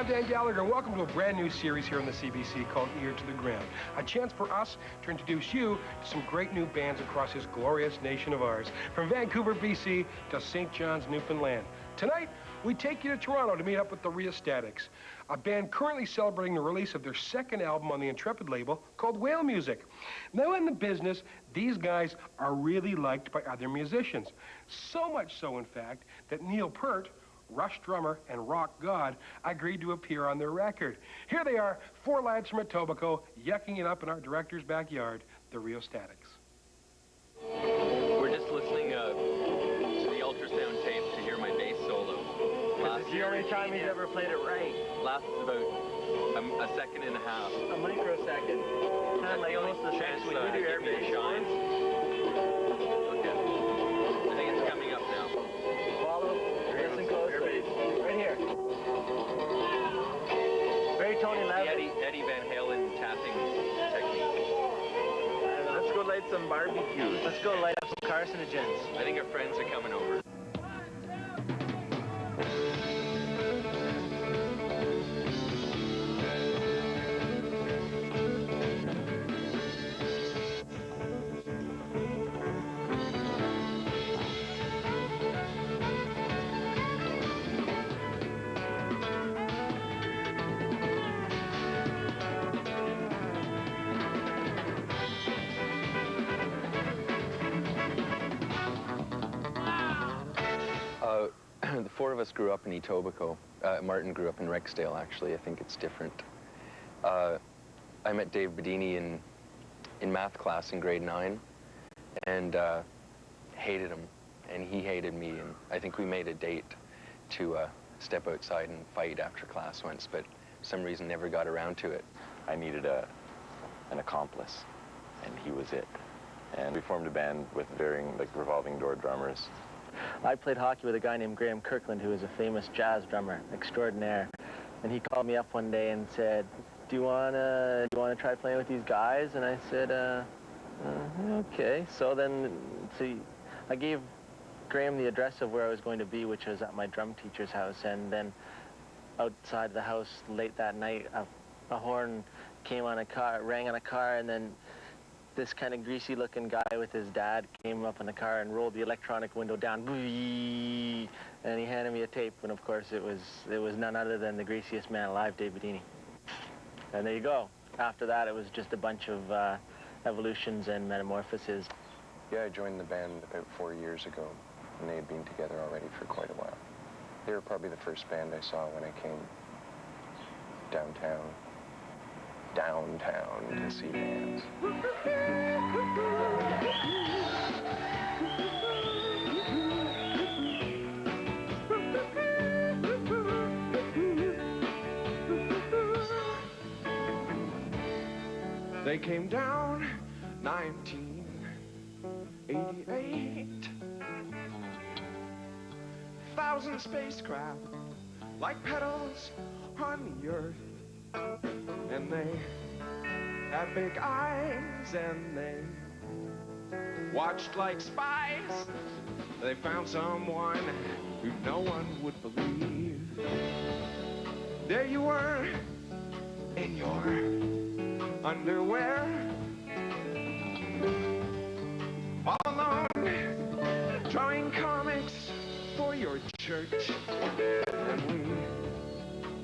I'm Dan Gallagher, and welcome to a brand new series here on the CBC called Ear to the Ground. A chance for us to introduce you to some great new bands across this glorious nation of ours, from Vancouver, BC to St. John's, Newfoundland. Tonight, we take you to Toronto to meet up with the Rheostatics, a band currently celebrating the release of their second album on the Intrepid label called Whale Music. Now in the business, these guys are really liked by other musicians. So much so, in fact, that Neil Peart, Rush drummer and rock god, agreed to appear on their record. Here they are, four lads from Etobicoke, yucking it up in our director's backyard, the Rheostatics. We're just listening to the ultrasound tape to hear my bass solo. This is the only time he's ever played it right. Lasts about a second and a half. A microsecond. Kind of like almost the chance when you do air bass shines. Okay. I think it's coming up now. Follow. Listen closely. Right here. Very Tony Levin. Eddie Van Halen tapping technique. Let's go light some barbecues. Let's go light up some carcinogens. I think our friends are coming over. The four of us grew up in Etobicoke. Martin grew up in Rexdale, actually. I think it's different. I met Dave Bedini in math class in grade 9 and hated him, and he hated me, and I think we made a date to step outside and fight after class once, but for some reason never got around to it. I needed an accomplice, and he was it. And we formed a band with varying, like, revolving door drummers. I played hockey with a guy named Graham Kirkland, who is a famous jazz drummer extraordinaire. And he called me up one day and said, do you wanna try playing with these guys? And I said, okay. So I gave Graham the address of where I was going to be, which was at my drum teacher's house. And then outside the house late that night, a horn came on a car, rang on a car, and then this kind of greasy-looking guy with his dad came up in the car and rolled the electronic window down, and he handed me a tape, and of course it was none other than the greasiest man alive, Dave Bedini. And there you go. After that, it was just a bunch of evolutions and metamorphoses. Yeah, I joined the band about 4 years ago, and they had been together already for quite a while. They were probably the first band I saw when I came downtown to see bands. They came down 1988. 1,000 spacecraft like petals on the earth. And they had big eyes and they watched like spies. They found someone who no one would believe. There you were in your underwear, all alone, drawing comics for your church. And we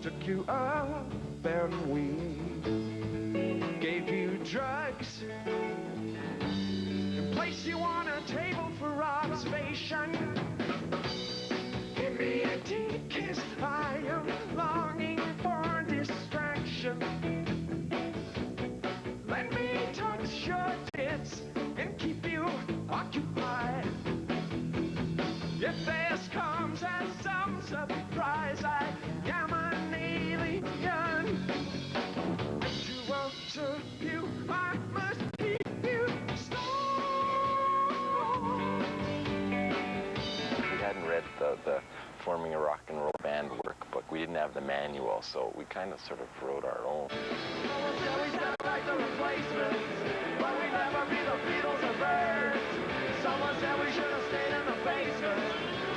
took you up and we gave you drugs and placed you on a table for observation. Give me a deep kiss, I am longing for distraction. Let me touch your tits and keep you occupied. If this comes as some surprise, I am an alien. To worship you, I must keep you strong. We hadn't read the forming a rock and roll band workbook. We didn't have the manual, so we kind of sort of wrote our own. We sound like the replacements, but we never be the Beatles or Birds. Someone said we should have stayed in the basement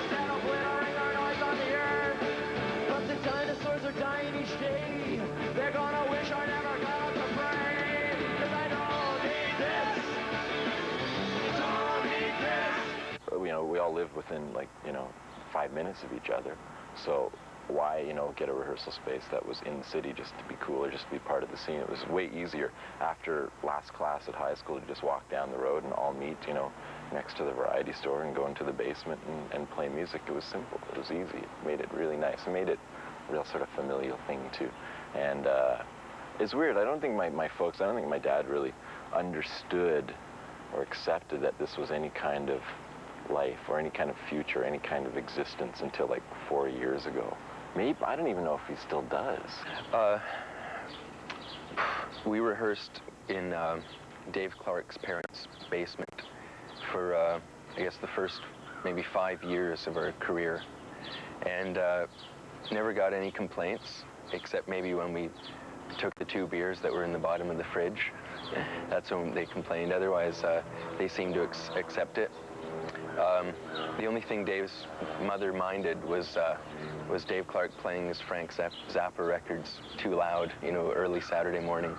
instead of littering our noise on the earth. But the dinosaurs are dying each live within, like, 5 minutes of each other. So why, get a rehearsal space that was in the city just to be cool or just to be part of the scene? It was way easier after last class at high school to just walk down the road and all meet, next to the variety store and go into the basement and play music. It was simple. It was easy. It made it really nice. It made it a real sort of familial thing, too. And it's weird. I don't think my folks, I don't think my dad really understood or accepted that this was any kind of life or any kind of future, any kind of existence until like 4 years ago. Maybe, I don't even know if he still does. We rehearsed in Dave Clark's parents' basement for, I guess, the first maybe 5 years of our career. And never got any complaints, except maybe when we took the 2 beers that were in the bottom of the fridge. That's when they complained. Otherwise, they seemed to accept it. The only thing Dave's mother minded was Dave Clark playing his Frank Zappa records too loud, early Saturday morning.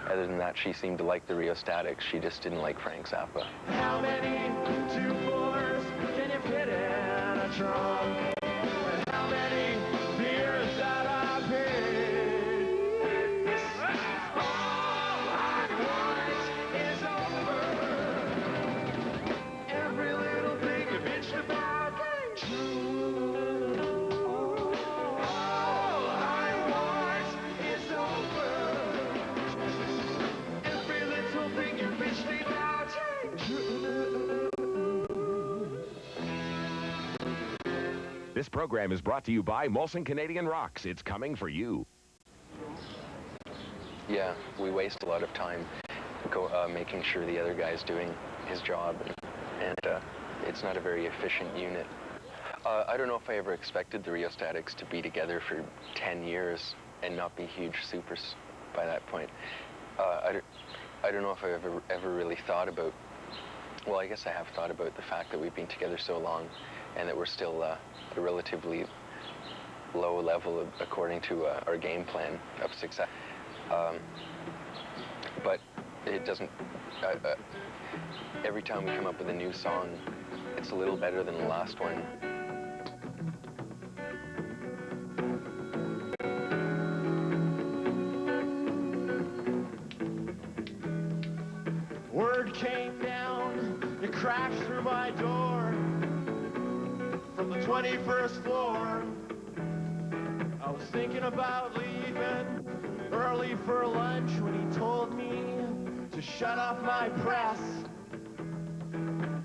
Other than that, she seemed to like the Rheostatics. She just didn't like Frank Zappa. How many 2-4s can you fit in a trunk? And how many beers that I paid? All I want is over. Every little thing you bitched about ain't true. All I want is over. Every little thing you bitched about ain't true. This program is brought to you by Molson Canadian Rocks. It's coming for you. Yeah, we waste a lot of time making sure the other guy's doing his job, and it's not a very efficient unit. I don't know if I ever expected the Rheostatics to be together for 10 years and not be huge supers by that point. I don't know if I ever really thought about, well, I guess I have thought about the fact that we've been together so long and that we're still at a relatively low level according to our game plan of success. But it doesn't, every time we come up with a new song, it's a little better than the last one. Word came down, it crashed through my door from the 21st floor. I was thinking about leaving early for lunch when he told me to shut off my press.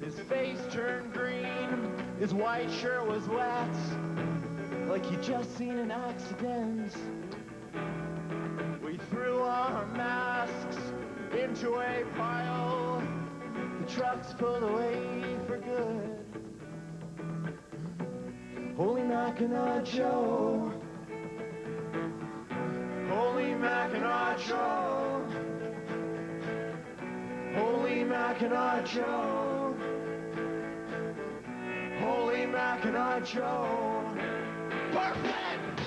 His face turned green, his white shirt was wet, like he'd just seen an accident. We threw our masks into a pile, the trucks pulled away for good. Holy Mackinac Joe, Holy Mackinac Joe, Holy Mackinac Joe, Holy Mackinac Joe. Perfect!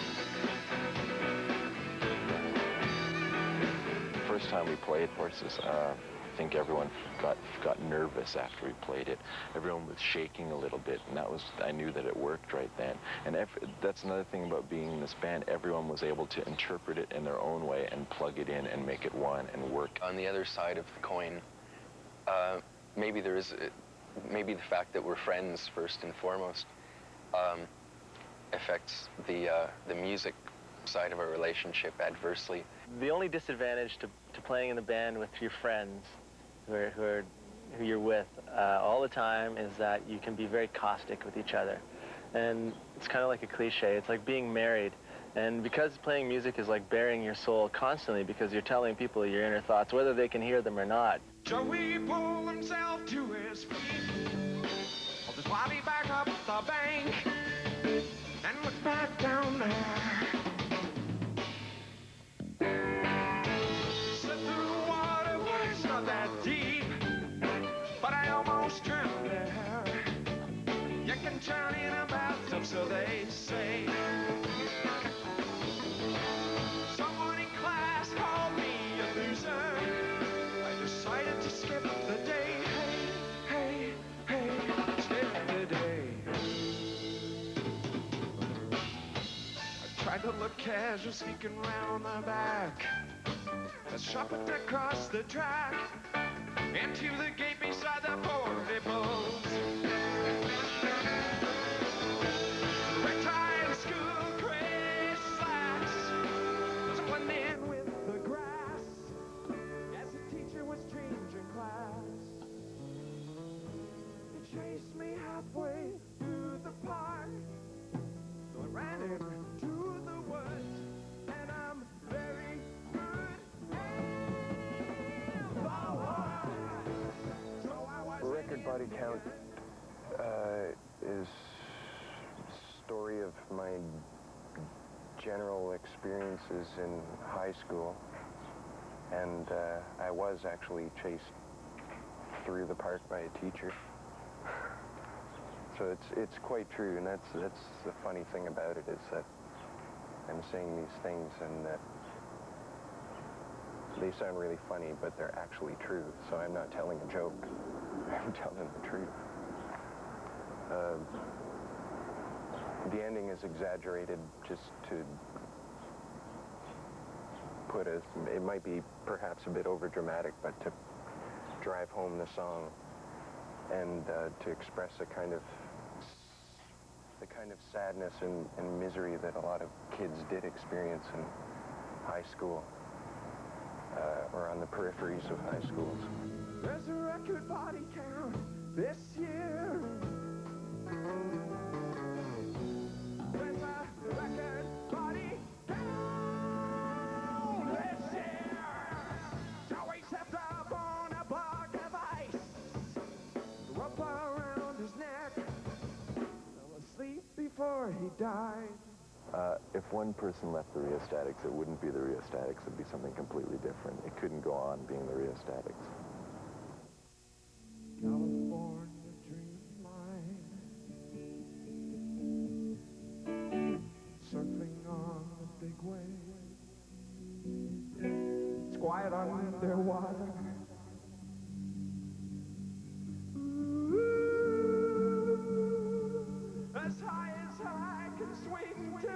First time we played Horses, I think everyone got nervous after we played it. Everyone was shaking a little bit, and I knew that it worked right then. And that's another thing about being in this band. Everyone was able to interpret it in their own way and plug it in and make it one and work. On the other side of the coin, maybe the fact that we're friends first and foremost affects the music side of our relationship adversely. The only disadvantage to playing in the band with your friends who you're with all the time is that you can be very caustic with each other. And it's kind of like a cliche. It's like being married. And because playing music is like bearing your soul constantly, because you're telling people your inner thoughts, whether they can hear them or not. Joey pulled himself to his feet, pulled his body back up the bank, and looked back down there. Slipped through the water, but it's not that deep, but I almost drowned there. You can drown in a bathtub, so they say. Someone in class called me a loser. I decided to skip the day. Hey, hey, hey, skip the day. couple of casuals sneaking round my back. I shuffled across the track into the gate beside the portables. Red tie and school gray slacks was blending with the grass as the teacher was changing class. He chased me halfway through the park, so I ran into the woods, and I'm very good at the woods. So I was Record body count is story of my general experiences in high school, and I was actually chased through the park by a teacher. So it's quite true, and that's the funny thing about it, is that I'm saying these things and that they sound really funny, but they're actually true. So I'm not telling a joke, I'm telling the truth. The ending is exaggerated just to put it might be perhaps a bit over dramatic, but to drive home the song and to express the kind of sadness and misery that a lot of kids did experience in high school or on the peripheries of high schools. There's a record body count this year. There's a record body count this year. Joey stepped up on a block of ice, rope around his neck, fell asleep before he died. If one person left the Rheostatics, it wouldn't be the Rheostatics. It'd be something completely different. It couldn't go on being the Rheostatics. California dreamline, surfing on the big wave. It's quiet underwater. As high as I can swing to.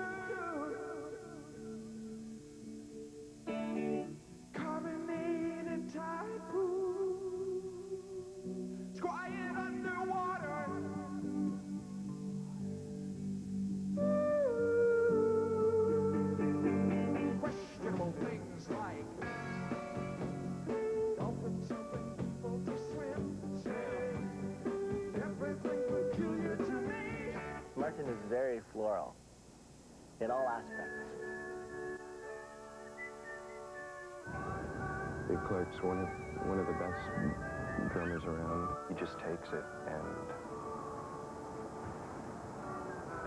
Carbonated tide pool. It's quiet underwater. Questionable things like dolphins helping people to swim. Say everything peculiar to me. Martin is very floral in all aspects. Big Clark's one of the best drummers around. He just takes it and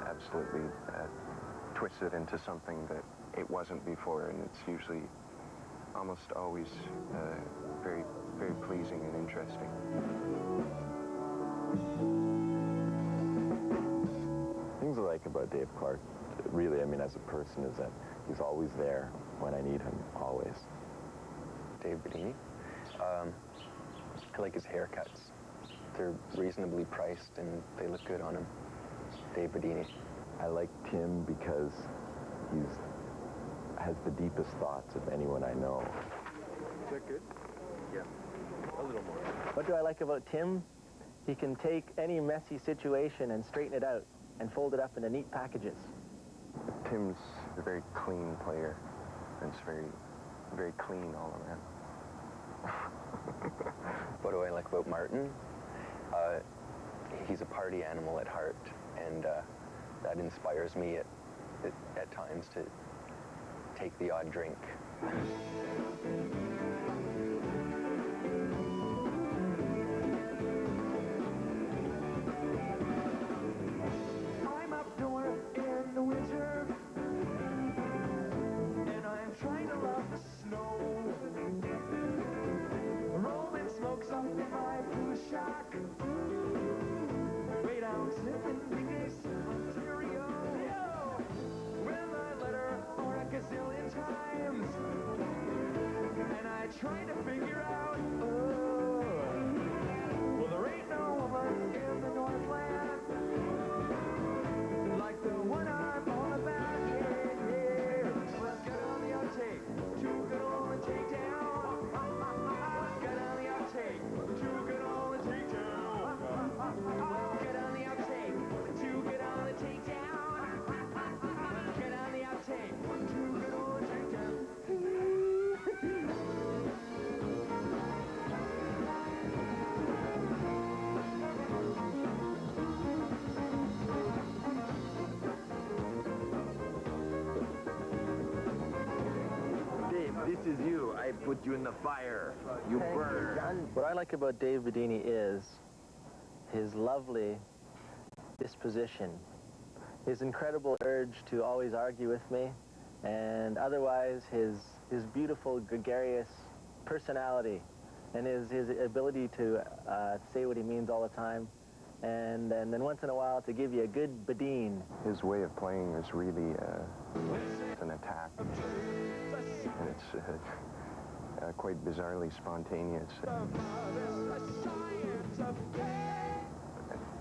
absolutely twists it into something that it wasn't before, and it's usually almost always very, very pleasing and interesting. Things I like about Dave Clark, really, I mean, as a person, is that he's always there when I need him, always. Dave Bedini. I like his haircuts. They're reasonably priced and they look good on him. Dave Bedini. I like Tim because he has the deepest thoughts of anyone I know. Is that good? Yeah. A little more. What do I like about Tim? He can take any messy situation and straighten it out and fold it up into neat packages. Tim's a very clean player. It's very, very clean all around. What do I like about Martin? He's a party animal at heart, and that inspires me at times to take the odd drink. I'm up north in the winter, and I'm trying to love the snow. Rolling smokes up in my blue shack, way down in Vegas, Ontario. Well, I let her on a gazillion times, and I try to figure out, well, there ain't no woman in the Northland like the one I'm all about, yeah, yeah. you. I put you in the fire. You burn. What I like about Dave Bedini is his lovely disposition, his incredible urge to always argue with me, and otherwise his beautiful, gregarious personality, and his ability to say what he means all the time, and then once in a while to give you a good Bedine. His way of playing is really an attack, and it's quite bizarrely spontaneous.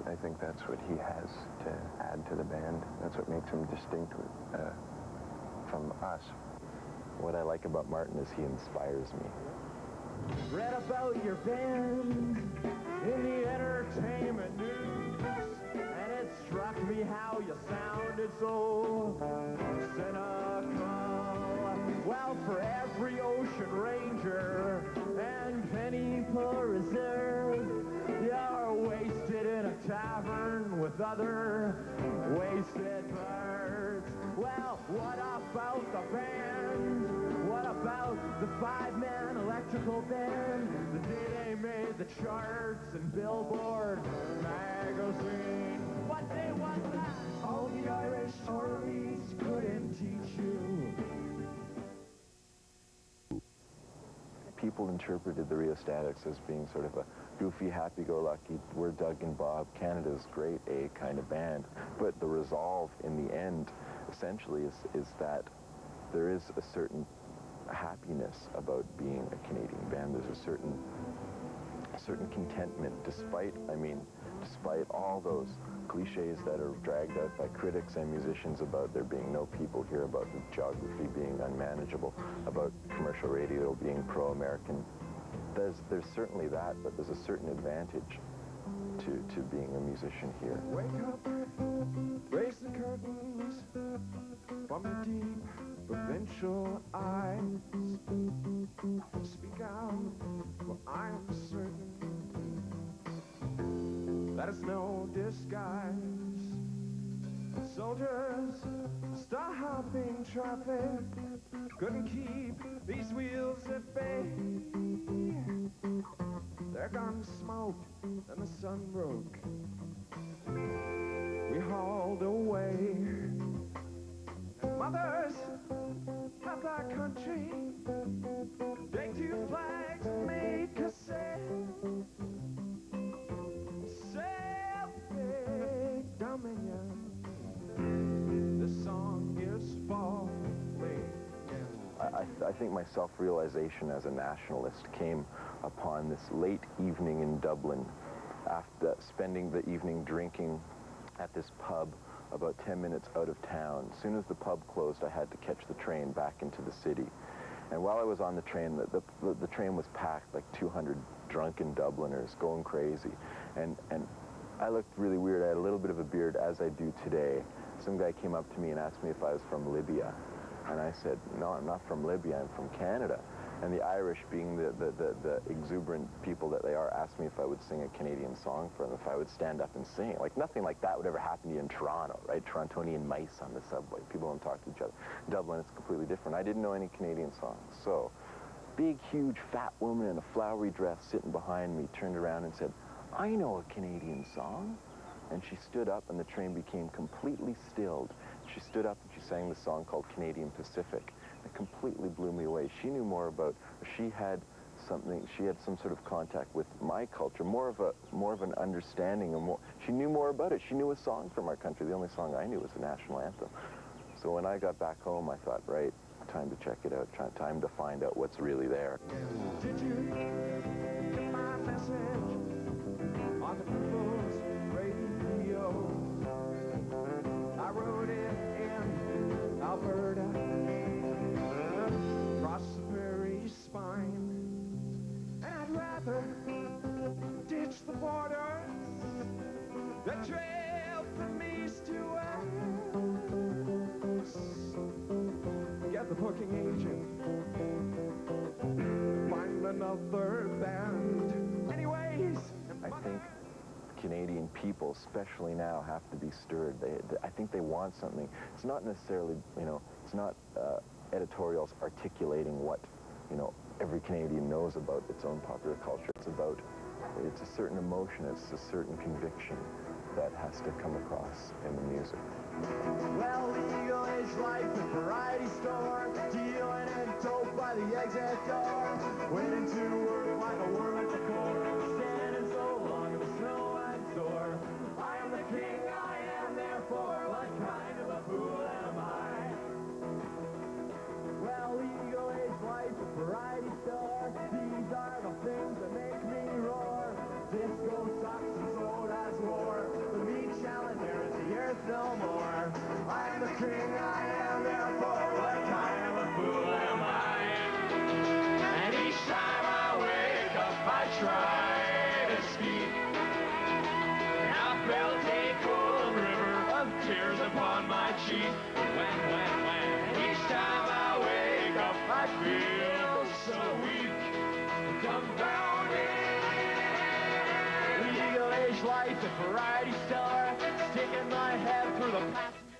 I think that's what he has to add to the band. That's what makes him distinct from us. What I like about Martin is he inspires me. Read about your band in the entertainment news, and it struck me how you sounded so cynical. Well, for every ocean ranger and penny pull reserve, you're wasted in a tavern with other wasted birds. Well, what about the band? What about the five-man electrical band? The day they made the charts and Billboard magazine. What day was that? All the Irish stories couldn't teach you. People interpreted the Rheostatics as being sort of a goofy, happy-go-lucky, we're Doug and Bob, Canada's great A kind of band. But the resolve in the end, essentially, is that there is a certain happiness about being a Canadian band. There's a certain contentment, despite all those cliches that are dragged out by critics and musicians about there being no people here, about the geography being unmanageable, about commercial radio being pro-American. There's certainly that, but there's a certain advantage to being a musician here. Wake up, raise the curtains from your deep provincial eyes. Speak out, for I am certain that is no disguise. Soldiers, stopping traffic, couldn't keep these wheels at bay. Their guns smoked and the sun broke. We hauled away. And mothers of our country, take two flags and make a sail. Self-made dominion. This song is falling. I think my self-realization as a nationalist came upon this late evening in Dublin, after spending the evening drinking at this pub about 10 minutes out of town. As soon as the pub closed, I had to catch the train back into the city. And while I was on the train, the train was packed, like 200 drunken Dubliners going crazy. And I looked really weird. I had a little bit of a beard, as I do today. Some guy came up to me and asked me if I was from Libya. And I said, no, I'm not from Libya, I'm from Canada. And the Irish, being the exuberant people that they are, asked me if I would sing a Canadian song for them, if I would stand up and sing. Like, nothing like that would ever happen to you in Toronto, right? Torontonian mice on the subway. People don't talk to each other. In Dublin, it's completely different. I didn't know any Canadian songs. So, big, huge, fat woman in a flowery dress sitting behind me turned around and said, I know a Canadian song. And she stood up, and the train became completely stilled. She stood up and she sang the song called Canadian Pacific. It completely blew me away. She knew more about, she had some sort of contact with my culture, more of an understanding, she knew more about it. She knew a song from our country. The only song I knew was the national anthem. So when I got back home, I thought, right, time to check it out, time to find out what's really there. Did you get my message on the people's radio? I wrote it in Alberta, across the prairie spine, and I'd rather ditch the borders, the trail from east to west, get the booking agent, find another band. Anyways, I think Canadian people, especially now, have to be stirred. I think they want something. It's not necessarily, it's not editorials articulating what you know, every Canadian knows about its own popular culture. It's a certain emotion, it's a certain conviction that has to come across in the music. Well, legal age life at variety store, dealing in dope by the exit door, waiting to work like a worm at the core, standing so long in the snow and sore. I am the king, I am therefore, what kind of a fool am I? Well, legal age life at variety store, these are the things that make me roar. Disco sucks and so does war. The meat challenger is the earth no more. I am the king, I am therefore, what kind of a fool am I? And each time I wake up I try to speak, and I felt a cold river of tears upon my cheek. When, and each time I wake up I feel so weak, dumbfounded. Legal age life at variety store, sticking my head through the passenger